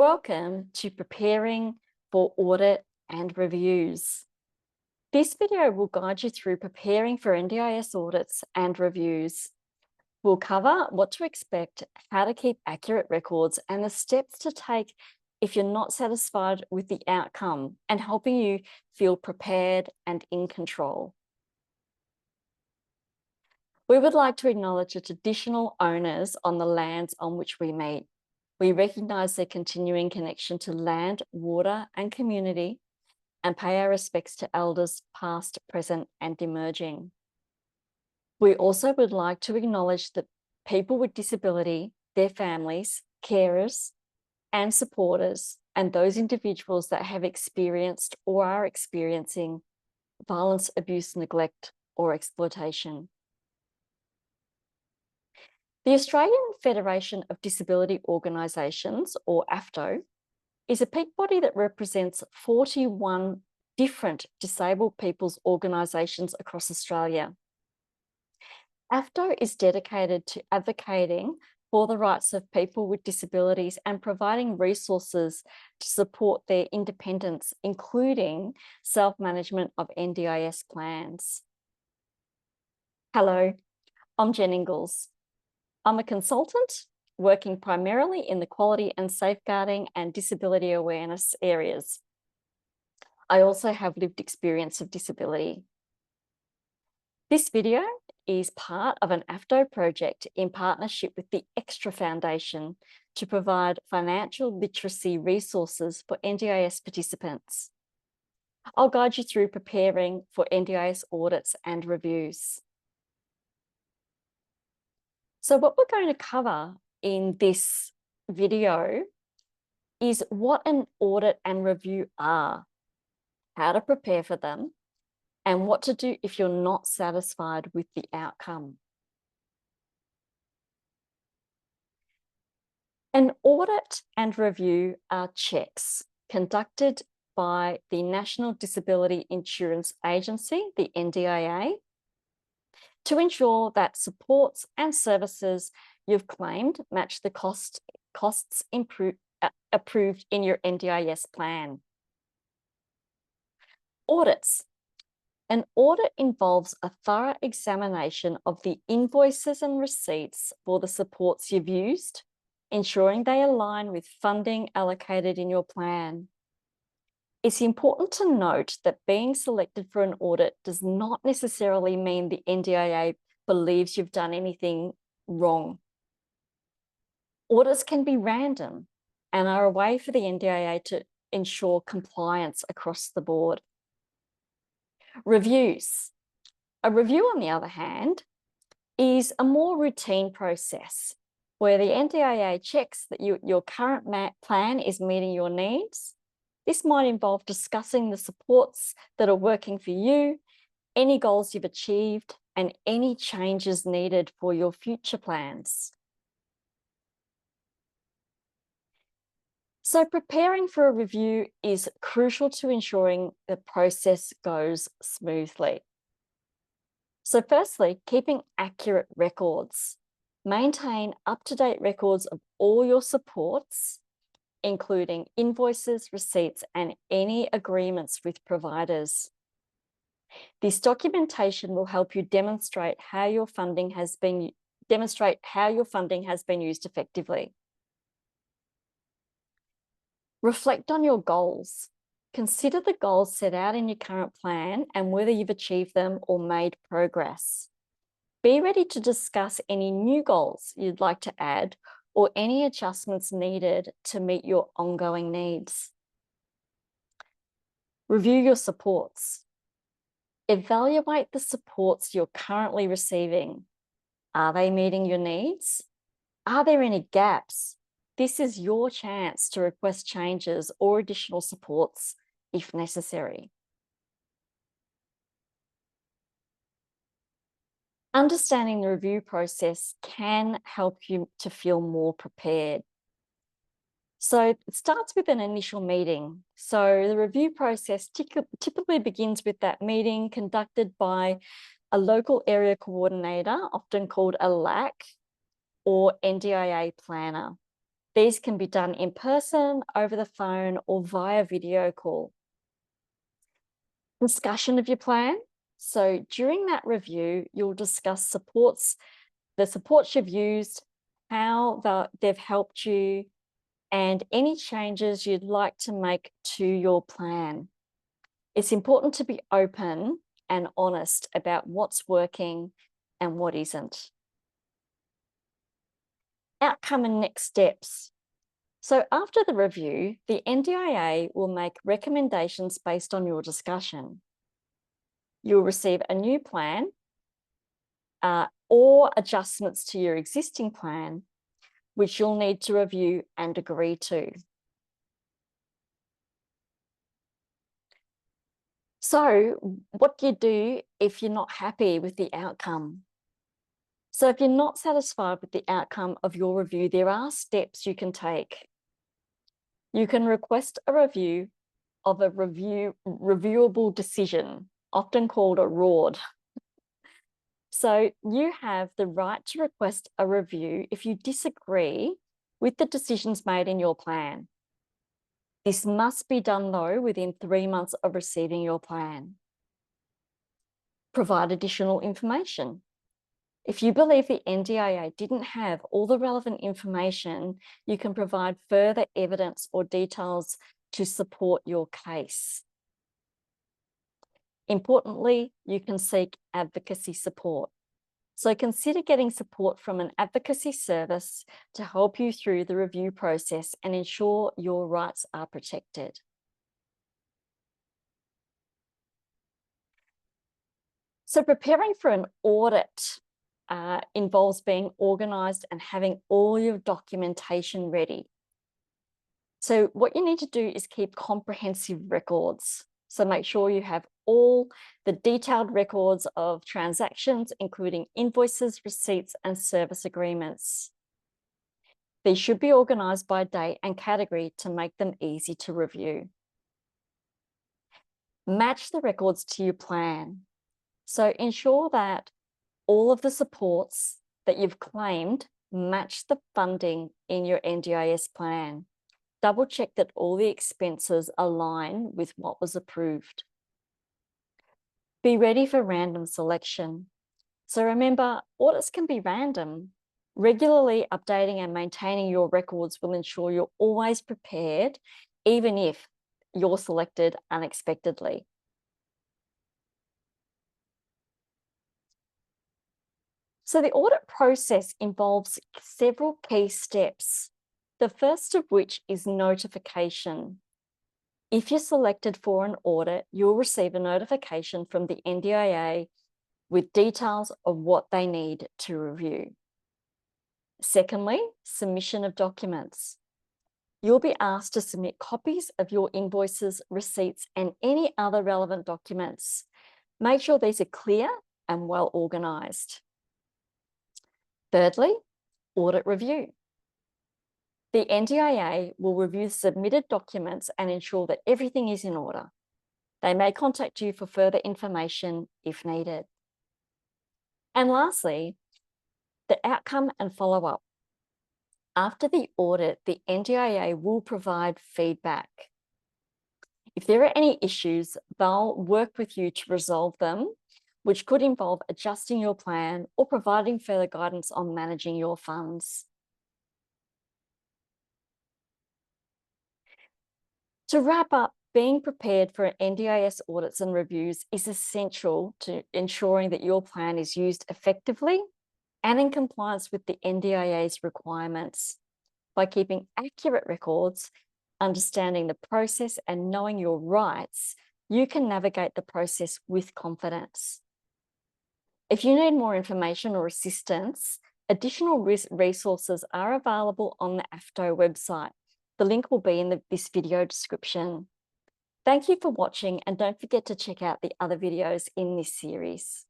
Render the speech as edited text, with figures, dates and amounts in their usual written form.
Welcome to Preparing for Audit and Reviews. This video will guide you through preparing for NDIS audits and reviews. We'll cover what to expect, how to keep accurate records, and the steps to take if you're not satisfied with the outcome, and helping you feel prepared and in control. We would like to acknowledge the traditional owners on the lands on which we meet. We recognise their continuing connection to land, water, and community, and pay our respects to elders past, present, and emerging. We also would like to acknowledge that people with disability, their families, carers, and supporters, and those individuals that have experienced or are experiencing violence, abuse, neglect, or exploitation. The Australian Federation of Disability Organisations, or AFDO, is a peak body that represents 41 different disabled people's organisations across Australia. AFDO is dedicated to advocating for the rights of people with disabilities and providing resources to support their independence, including self-management of NDIS plans. Hello, I'm Jen Engels. I'm a consultant working primarily in the quality and safeguarding and disability awareness areas. I also have lived experience of disability. This video is part of an AFDO project in partnership with the Extra Foundation to provide financial literacy resources for NDIS participants. I'll guide you through preparing for NDIS audits and reviews. So what we're going to cover in this video is what an audit and review are, how to prepare for them, and what to do if you're not satisfied with the outcome. An audit and review are checks conducted by the National Disability Insurance Agency, the NDIA, to ensure that supports and services you've claimed match the costs approved in your NDIS plan. Audits. An audit involves a thorough examination of the invoices and receipts for the supports you've used, ensuring they align with funding allocated in your plan. It's important to note that being selected for an audit does not necessarily mean the NDIA believes you've done anything wrong. Audits can be random and are a way for the NDIA to ensure compliance across the board. Reviews. A review, on the other hand, is a more routine process where the NDIA checks that your current plan is meeting your needs. This might involve discussing the supports that are working for you, any goals you've achieved, and any changes needed for your future plans. So preparing for a review is crucial to ensuring the process goes smoothly. So firstly, keeping accurate records. Maintain up-to-date records of all your supports, including invoices, receipts, and any agreements with providers. This documentation will help you demonstrate how your funding has been used effectively. Reflect on your goals. Consider the goals set out in your current plan and whether you've achieved them or made progress. Be ready to discuss any new goals you'd like to add or any adjustments needed to meet your ongoing needs. Review your supports. Evaluate the supports you're currently receiving. Are they meeting your needs? Are there any gaps? This is your chance to request changes or additional supports if necessary. Understanding the review process can help you to feel more prepared. So it starts with an initial meeting. So the review process typically begins with that meeting conducted by a local area coordinator, often called a LAC, or NDIA planner. These can be done in person, over the phone, or via video call. Discussion of your plan. So during that review, you'll discuss the supports you've used, how they've helped you, and any changes you'd like to make to your plan. It's important to be open and honest about what's working and what isn't. Outcome and next steps. So after the review, the NDIA will make recommendations based on your discussion. You'll receive a new plan or adjustments to your existing plan, which you'll need to review and agree to. So what do you do if you're not happy with the outcome? So if you're not satisfied with the outcome of your review, there are steps you can take. You can request a review of a reviewable decision, often called a RORD. So you have the right to request a review if you disagree with the decisions made in your plan. This must be done, though, within 3 months of receiving your plan. Provide additional information. If you believe the NDIA didn't have all the relevant information, you can provide further evidence or details to support your case. Importantly, you can seek advocacy support. So consider getting support from an advocacy service to help you through the review process and ensure your rights are protected. So preparing for an audit involves being organised and having all your documentation ready. So what you need to do is keep comprehensive records. So make sure you have all the detailed records of transactions, including invoices, receipts, and service agreements. These should be organised by date and category to make them easy to review. Match the records to your plan. So ensure that all of the supports that you've claimed match the funding in your NDIS plan. Double check that all the expenses align with what was approved. Be ready for random selection. So remember, audits can be random. Regularly updating and maintaining your records will ensure you're always prepared, even if you're selected unexpectedly. So the audit process involves several key steps, the first of which is notification. If you're selected for an audit, you'll receive a notification from the NDIA with details of what they need to review. Secondly, submission of documents. You'll be asked to submit copies of your invoices, receipts, and any other relevant documents. Make sure these are clear and well organised. Thirdly, audit review. The NDIA will review submitted documents and ensure that everything is in order. They may contact you for further information if needed. And lastly, the outcome and follow-up. After the audit, the NDIA will provide feedback. If there are any issues, they'll work with you to resolve them, which could involve adjusting your plan or providing further guidance on managing your funds. To wrap up, being prepared for NDIS audits and reviews is essential to ensuring that your plan is used effectively and in compliance with the NDIA's requirements. By keeping accurate records, understanding the process, and knowing your rights, you can navigate the process with confidence. If you need more information or assistance, additional resources are available on the AFTO website. The link will be in this video description. Thank you for watching, and don't forget to check out the other videos in this series.